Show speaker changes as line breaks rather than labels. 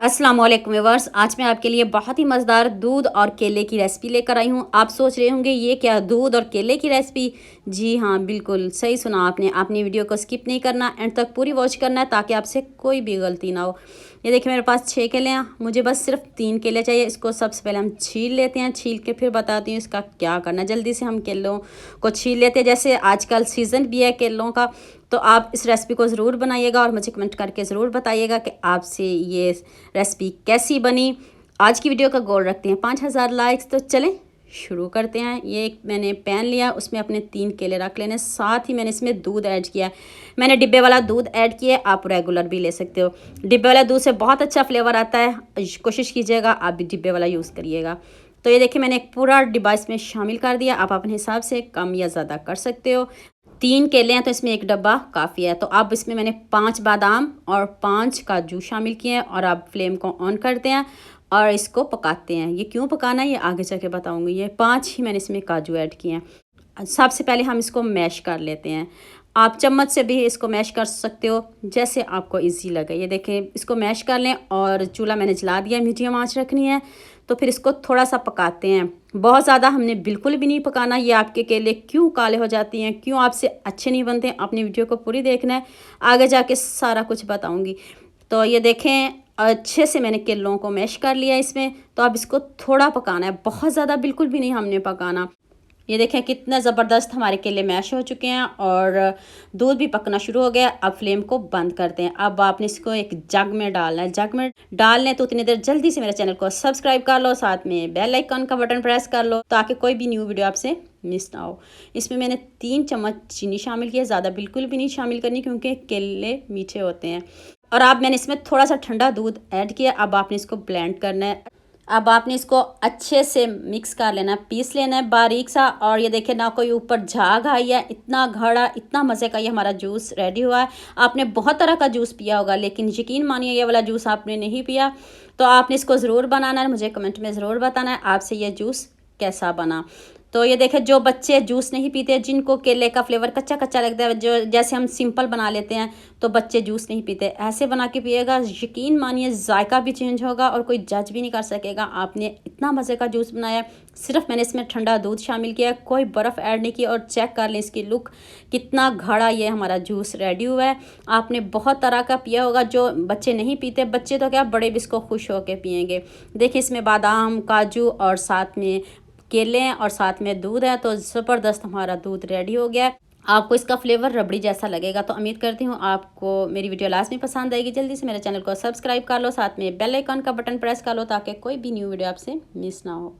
अस्सलाम वालेकुम व्यूअर्स। आज मैं आपके लिए बहुत ही मज़ेदार दूध और केले की रेसिपी लेकर आई हूँ। आप सोच रहे होंगे ये क्या, दूध और केले की रेसिपी? जी हाँ, बिल्कुल सही सुना आपने। आपने वीडियो को स्किप नहीं करना, एंड तक पूरी वॉच करना है ताकि आपसे कोई भी गलती ना हो। ये देखिए मेरे पास 6 केले हैं, मुझे बस सिर्फ 3 केले चाहिए। इसको सबसे पहले हम छील लेते हैं, छील के फिर बताती हूँ इसका क्या करना है। जल्दी से हम केलों को छील लेते हैं। जैसे आजकल सीज़न भी है केलों का, तो आप इस रेसिपी को ज़रूर बनाइएगा और मुझे कमेंट करके ज़रूर बताइएगा कि आपसे ये रेसिपी कैसी बनी। आज की वीडियो का गोल रखते हैं 5000 लाइक्स। तो चलें शुरू करते हैं। ये एक मैंने पैन लिया, उसमें अपने 3 केले रख लेने, साथ ही मैंने इसमें दूध ऐड किया है। मैंने डिब्बे वाला दूध ऐड किया है, आप रेगुलर भी ले सकते हो। डिब्बे वाला दूध से बहुत अच्छा फ्लेवर आता है, कोशिश कीजिएगा आप भी डिब्बे वाला यूज़ करिएगा। तो ये देखिए मैंने एक पूरा डिब्बा इसमें शामिल कर दिया। आप अपने हिसाब से कम या ज़्यादा कर सकते हो। 3 केले हैं तो इसमें एक डब्बा काफ़ी है। तो अब इसमें मैंने 5 बादाम और 5 काजू शामिल किए हैं, और अब फ्लेम को ऑन करते हैं और इसको पकाते हैं। ये क्यों पकाना है ये आगे जाके बताऊंगी। ये 5 ही मैंने इसमें काजू ऐड किए हैं। सबसे पहले हम इसको मैश कर लेते हैं। आप चम्मच से भी इसको मैश कर सकते हो, जैसे आपको इजी लगे। ये देखें, इसको मैश कर लें और चूल्हा मैंने जला दिया, मीडियम आंच रखनी है। तो फिर इसको थोड़ा सा पकाते हैं, बहुत ज़्यादा हमने बिल्कुल भी नहीं पकाना। ये आपके केले क्यों काले हो जाती हैं, क्यों आपसे अच्छे नहीं बनते, अपनी वीडियो को पूरी देखना है, आगे जाके सारा कुछ बताऊंगी। तो ये देखें अच्छे से मैंने केलों को मैश कर लिया इसमें। तो अब इसको थोड़ा पकाना है, बहुत ज़्यादा बिल्कुल भी नहीं हमने पकाना। ये देखें कितना ज़बरदस्त हमारे केले मैश हो चुके हैं और दूध भी पकना शुरू हो गया। अब फ्लेम को बंद करते हैं। अब आपने इसको एक जग में डालना है। जग में डाल लें तो उतनी देर जल्दी से मेरे चैनल को सब्सक्राइब कर लो, साथ में बेल आइकन का बटन प्रेस कर लो ताकि कोई भी न्यू वीडियो आपसे मिस ना हो। इसमें मैंने 3 चम्मच चीनी शामिल किया, ज़्यादा बिल्कुल भी नहीं शामिल करनी क्योंकि केले मीठे होते हैं। और अब मैंने इसमें थोड़ा सा ठंडा दूध ऐड किया। अब आपने इसको ब्लेंड करना है। अब आपने इसको अच्छे से मिक्स कर लेना है, पीस लेना है बारीक सा। और ये देखिए ना कोई ऊपर झाग आई है, इतना गाढ़ा, इतना मज़े का ये हमारा जूस रेडी हुआ है। आपने बहुत तरह का जूस पिया होगा, लेकिन यकीन मानिए ये वाला जूस आपने नहीं पिया। तो आपने इसको ज़रूर बनाना है, मुझे कमेंट में ज़रूर बताना है आपसे ये जूस कैसा बना। तो ये देखें, जो बच्चे जूस नहीं पीते, जिनको केले का फ्लेवर कच्चा कच्चा लगता है, जो जैसे हम सिंपल बना लेते हैं, तो बच्चे जूस नहीं पीते, ऐसे बना के पिएगा, यकीन मानिए जायका भी चेंज होगा और कोई जज भी नहीं कर सकेगा आपने इतना मज़े का जूस बनाया। सिर्फ मैंने इसमें ठंडा दूध शामिल किया, कोई बर्फ़ ऐड नहीं की। और चेक कर लें इसकी लुक, कितना गाढ़ा ये हमारा जूस रेडी हुआ है। आपने बहुत तरह का पिया होगा, जो बच्चे नहीं पीते, बच्चे तो क्या बड़े भी इसको खुश होकर पियेंगे। देखिए इसमें बादाम, काजू और साथ में केले हैं और साथ में दूध है, तो ज़बरदस्त हमारा दूध रेडी हो गया है। आपको इसका फ्लेवर रबड़ी जैसा लगेगा। तो उम्मीद करती हूँ आपको मेरी वीडियो लास्ट में पसंद आएगी। जल्दी से मेरे चैनल को सब्सक्राइब कर लो, साथ में बेल आइकन का बटन प्रेस कर लो ताकि कोई भी न्यू वीडियो आपसे मिस ना हो।